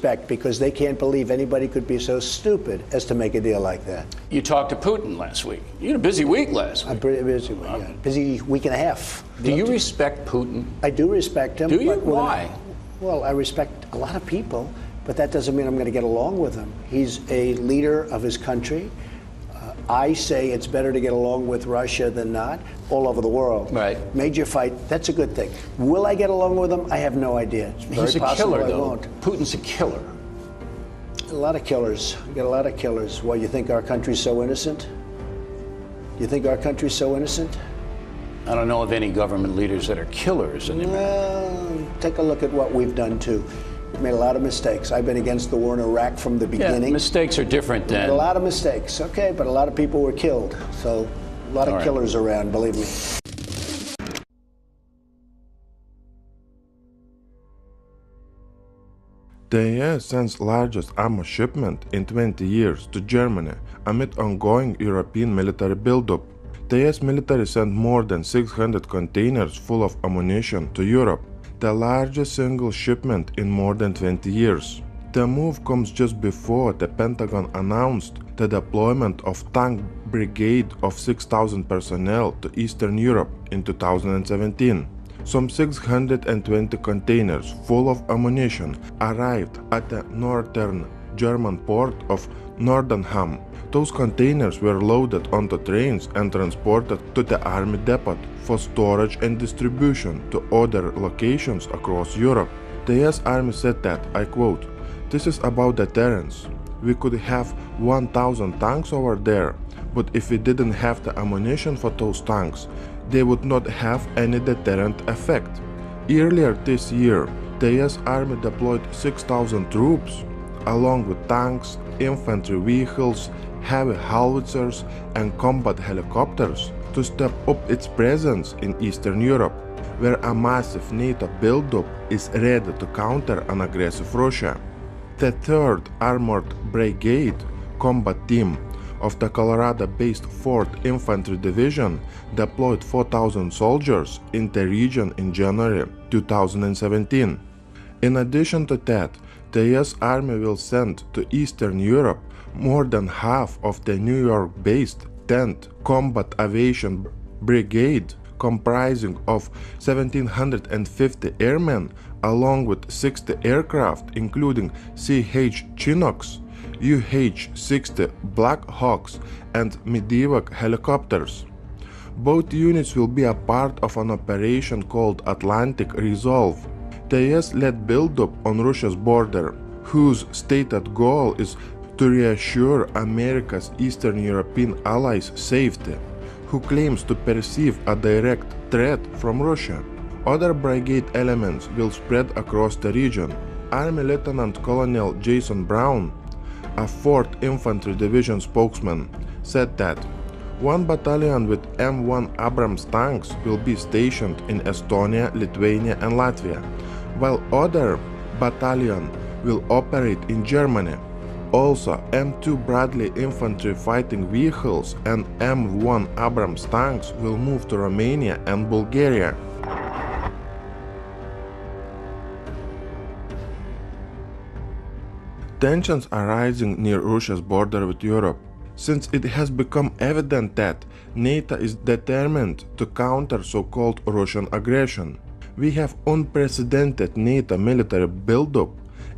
respect because they can't believe anybody could be so stupid as to make a deal like that. You talked to Putin last week. You had a busy week last week. I'm pretty busy. Yeah. Busy week and a half. Do you respect Putin? I do respect him. Do you? But Why? Well, I respect a lot of people, but that doesn't mean I'm going to get along with him. He's a leader of his country. I say it's better to get along with Russia than not, all over the world. Right. Major fight, that's a good thing. Will I get along with him? I have no idea. It's very He's a possible killer, I though. won't. Putin's a killer. A lot of killers. We got a lot of killers. Why, you think our country's so innocent? You think our country's so innocent? I don't know of any government leaders that are killers in America. Well, take a look at what we've done, too. We've made a lot of mistakes. I've been against the war in Iraq from the beginning. Yeah, mistakes are different than... A lot of mistakes, okay, but a lot of people were killed. So, a lot of killers around, believe me. The US sends largest ammo shipment in 20 years to Germany amid ongoing European military buildup. The US military sent more than 600 containers full of ammunition to Europe, the largest single shipment in more than 20 years. The move comes just before the Pentagon announced the deployment of tank brigade of 6,000 personnel to Eastern Europe in 2017. Some 620 containers full of ammunition arrived at the northern German port of Nordenham. Those containers were loaded onto trains and transported to the army depot for storage and distribution to other locations across Europe. The US Army said that, I quote, "This is about deterrence. We could have 1,000 tanks over there, but if we didn't have the ammunition for those tanks, they would not have any deterrent effect." Earlier this year, the US Army deployed 6,000 troops, along with tanks, infantry vehicles, heavy howitzers, and combat helicopters, to step up its presence in Eastern Europe, where a massive NATO buildup is ready to counter an aggressive Russia. The 3rd Armored Brigade combat team of the Colorado-based 4th Infantry Division deployed 4,000 soldiers in the region in January 2017. In addition to that, the US Army will send to Eastern Europe more than half of the New York-based 10th Combat Aviation Brigade, comprising of 1,750 airmen, along with 60 aircraft, including CH Chinooks, UH-60 Black Hawks, and Medevac helicopters. Both units will be a part of an operation called Atlantic Resolve, the US-led buildup on Russia's border, whose stated goal is to reassure America's Eastern European allies' safety, who claims to perceive a direct threat from Russia. Other brigade elements will spread across the region. Army Lieutenant Colonel Jason Brown, a 4th Infantry Division spokesman, said that one battalion with M1 Abrams tanks will be stationed in Estonia, Lithuania, and Latvia, while other battalion will operate in Germany. Also, M2 Bradley infantry fighting vehicles and M1 Abrams tanks will move to Romania and Bulgaria. Tensions are rising near Russia's border with Europe, since it has become evident that NATO is determined to counter so-called Russian aggression. We have unprecedented NATO military buildup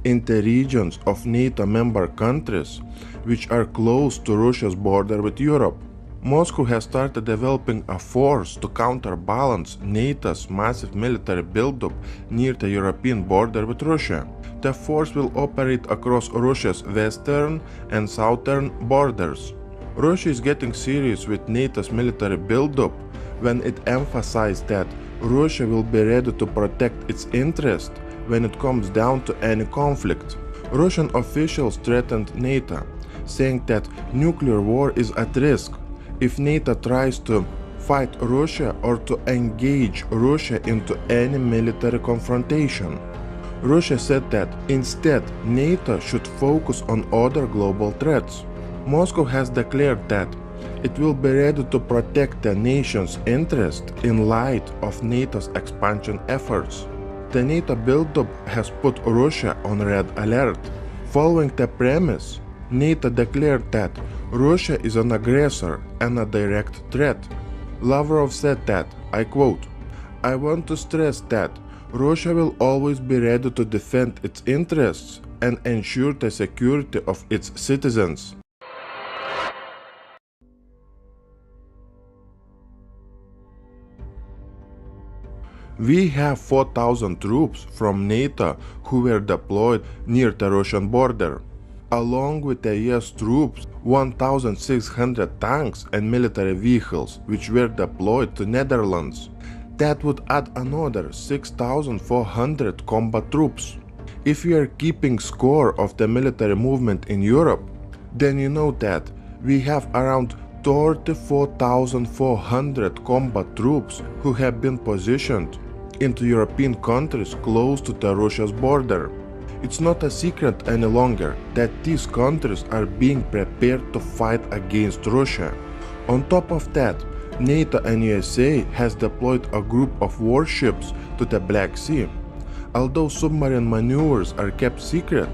in the regions of NATO member countries, which are close to Russia's border with Europe. Moscow has started developing a force to counterbalance NATO's massive military buildup near the European border with Russia. The force will operate across Russia's western and southern borders. Russia is getting serious with NATO's military buildup when it emphasized that Russia will be ready to protect its interest when it comes down to any conflict. Russian officials threatened NATO, saying that nuclear war is at risk if NATO tries to fight Russia or to engage Russia into any military confrontation. Russia said that instead NATO should focus on other global threats. Moscow has declared that it will be ready to protect the nation's interest in light of NATO's expansion efforts. The NATO buildup has put Russia on red alert. Following the premise, NATO declared that Russia is an aggressor and a direct threat. Lavrov said that, I quote, "I want to stress that Russia will always be ready to defend its interests and ensure the security of its citizens." We have 4,000 troops from NATO who were deployed near the Russian border. Along with the US troops, 1,600 tanks and military vehicles which were deployed to Netherlands. That would add another 6,400 combat troops. If we are keeping score of the military movement in Europe, then you know that we have around 34,400 combat troops who have been positioned into European countries close to the Russia's border. It's not a secret any longer that these countries are being prepared to fight against Russia. On top of that, NATO and USA has deployed a group of warships to the Black Sea. Although submarine maneuvers are kept secret,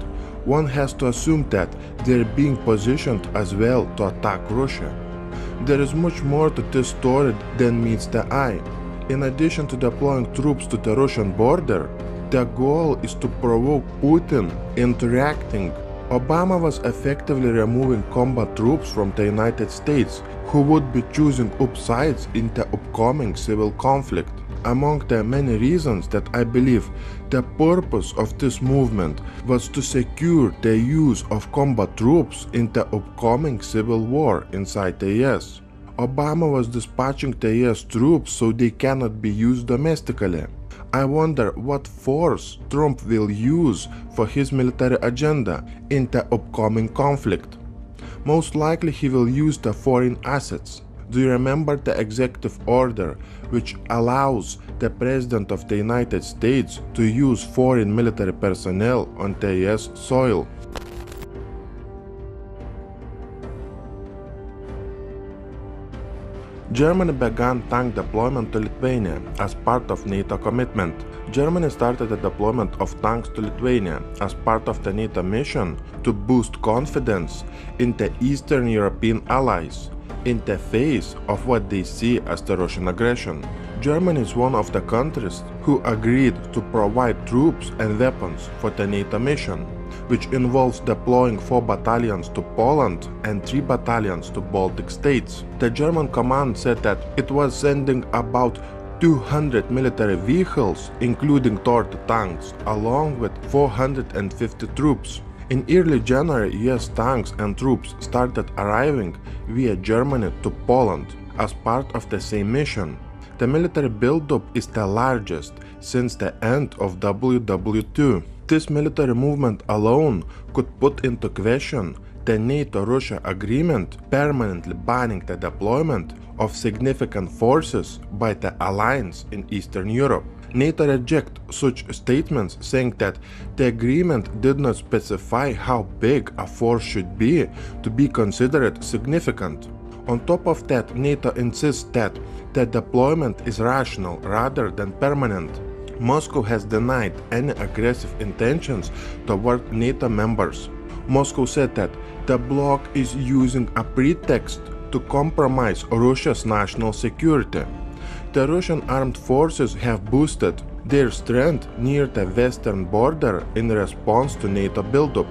one has to assume that they're being positioned as well to attack Russia. There is much more to this story than meets the eye. In addition to deploying troops to the Russian border, the goal is to provoke Putin into acting. Obama was effectively removing combat troops from the United States, who would be choosing up sides in the upcoming civil conflict. Among the many reasons that I believe the purpose of this movement was to secure the use of combat troops in the upcoming civil war inside the US. Obama was dispatching the US troops so they cannot be used domestically. I wonder what force Trump will use for his military agenda in the upcoming conflict. Most likely he will use the foreign assets. Do you remember the executive order which allows the President of the United States to use foreign military personnel on the US soil? Germany began tank deployment to Lithuania as part of NATO commitment. Germany started the deployment of tanks to Lithuania as part of the NATO mission to boost confidence in the Eastern European allies in the face of what they see as the Russian aggression. Germany is one of the countries who agreed to provide troops and weapons for the NATO mission, which involves deploying 4 battalions to Poland and 3 battalions to Baltic states. The German command said that it was sending about 200 military vehicles, including Tord tanks, along with 450 troops. In early January, US tanks and troops started arriving via Germany to Poland as part of the same mission. The military buildup is the largest since the end of WW2. This military movement alone could put into question the NATO-Russia agreement permanently banning the deployment of significant forces by the alliance in Eastern Europe. NATO rejects such statements, saying that the agreement did not specify how big a force should be to be considered significant. On top of that, NATO insists that the deployment is rational rather than permanent. Moscow has denied any aggressive intentions toward NATO members. Moscow said that the bloc is using a pretext to compromise Russia's national security. The Russian armed forces have boosted their strength near the western border in response to NATO buildup.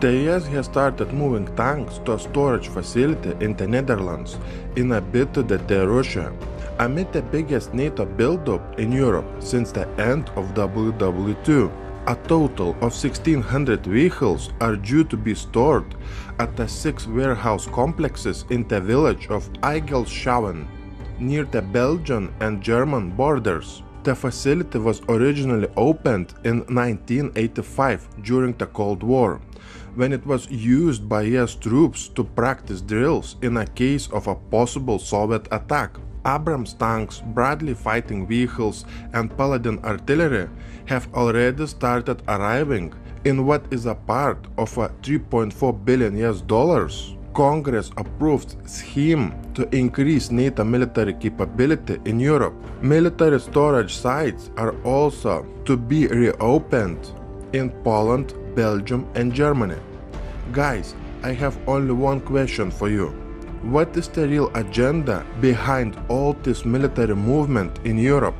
The US has started moving tanks to a storage facility in the Netherlands in a bid to deter Russia, amid the biggest NATO buildup in Europe since the end of WW2. A total of 1,600 vehicles are due to be stored at the 6 warehouse complexes in the village of Eigelschaven, near the Belgian and German borders. The facility was originally opened in 1985 during the Cold War, when it was used by US troops to practice drills in a case of a possible Soviet attack. Abrams tanks, Bradley fighting vehicles, and Paladin artillery have already started arriving in what is a part of a $3.4 billion Congress approved scheme to increase NATO military capability in Europe. Military storage sites are also to be reopened in Poland, Belgium, and Germany. Guys, I have only one question for you. What is the real agenda behind all this military movement in Europe?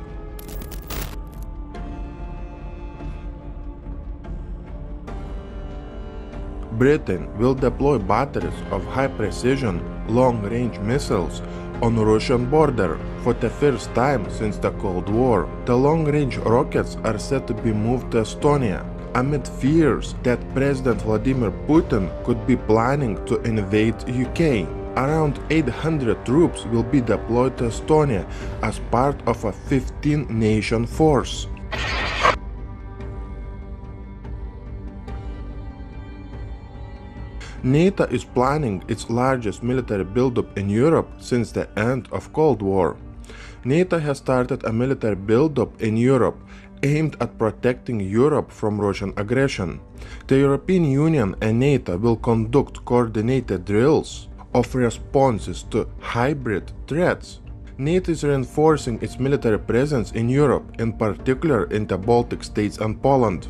Britain will deploy batteries of high-precision, long-range missiles on Russian border for the first time since the Cold War. The long-range rockets are set to be moved to Estonia, amid fears that President Vladimir Putin could be planning to invade UK. Around 800 troops will be deployed to Estonia as part of a 15-nation force. NATO is planning its largest military buildup in Europe since the end of Cold War. NATO has started a military buildup in Europe aimed at protecting Europe from Russian aggression. The European Union and NATO will conduct coordinated drills of responses to hybrid threats. NATO is reinforcing its military presence in Europe, in particular in the Baltic states and Poland.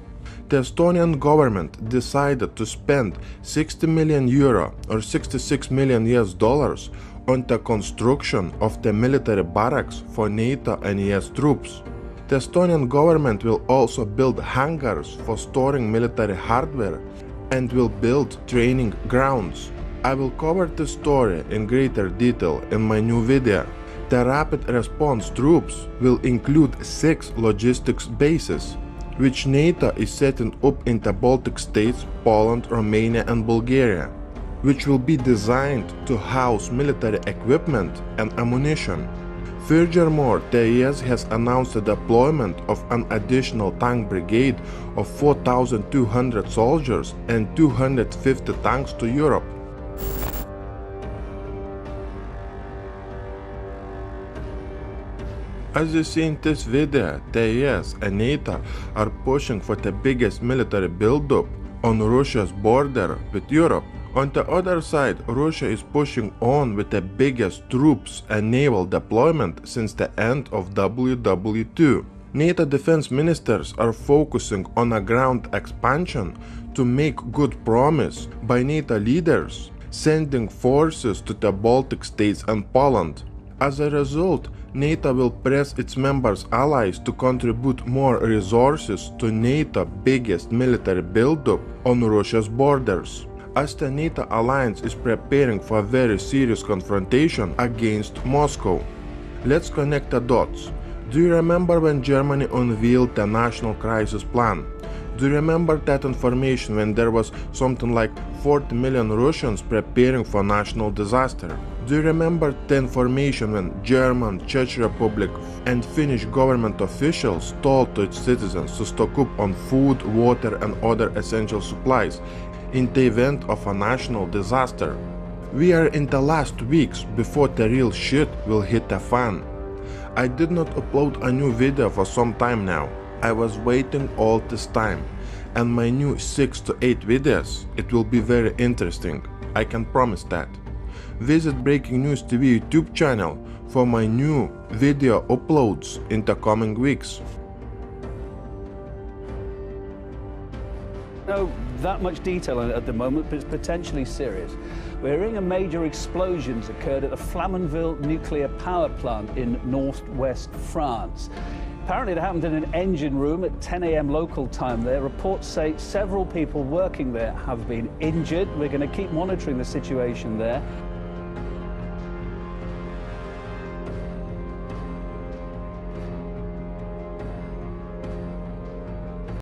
The Estonian government decided to spend 60 million euro or 66 million US dollars on the construction of the military barracks for NATO and US troops. The Estonian government will also build hangars for storing military hardware and will build training grounds. I will cover this story in greater detail in my new video. The rapid response troops will include 6 logistics bases, which NATO is setting up in the Baltic states, Poland, Romania and Bulgaria, which will be designed to house military equipment and ammunition. Furthermore, the US has announced the deployment of an additional tank brigade of 4,200 soldiers and 250 tanks to Europe. As you see in this video, the US and NATO are pushing for the biggest military buildup on Russia's border with Europe. On the other side, Russia is pushing on with the biggest troops and naval deployment since the end of WW3. NATO defense ministers are focusing on a ground expansion to make good promise by NATO leaders, sending forces to the Baltic states and Poland. As a result, NATO will press its members' allies to contribute more resources to NATO's biggest military buildup on Russia's borders, as the NATO alliance is preparing for a very serious confrontation against Moscow. Let's connect the dots. Do you remember when Germany unveiled the National Crisis Plan? Do you remember that information when there was something like 40 million Russians preparing for national disaster? Do you remember the information when German, Czech Republic and Finnish government officials told to its citizens to stock up on food, water and other essential supplies in the event of a national disaster? We are in the last weeks before the real shit will hit the fan. I did not upload a new video for some time now. I was waiting all this time, and my new 6 to 8 videos, it will be very interesting, I can promise that. Visit Breaking News TV YouTube channel for my new video uploads in the coming weeks. No, that much detail on it at the moment, but it's potentially serious. We're hearing a major explosions occurred at the Flamanville nuclear power plant in northwest France. Apparently it happened in an engine room at 10 a.m. local time there. Reports say several people working there have been injured. We're going to keep monitoring the situation there.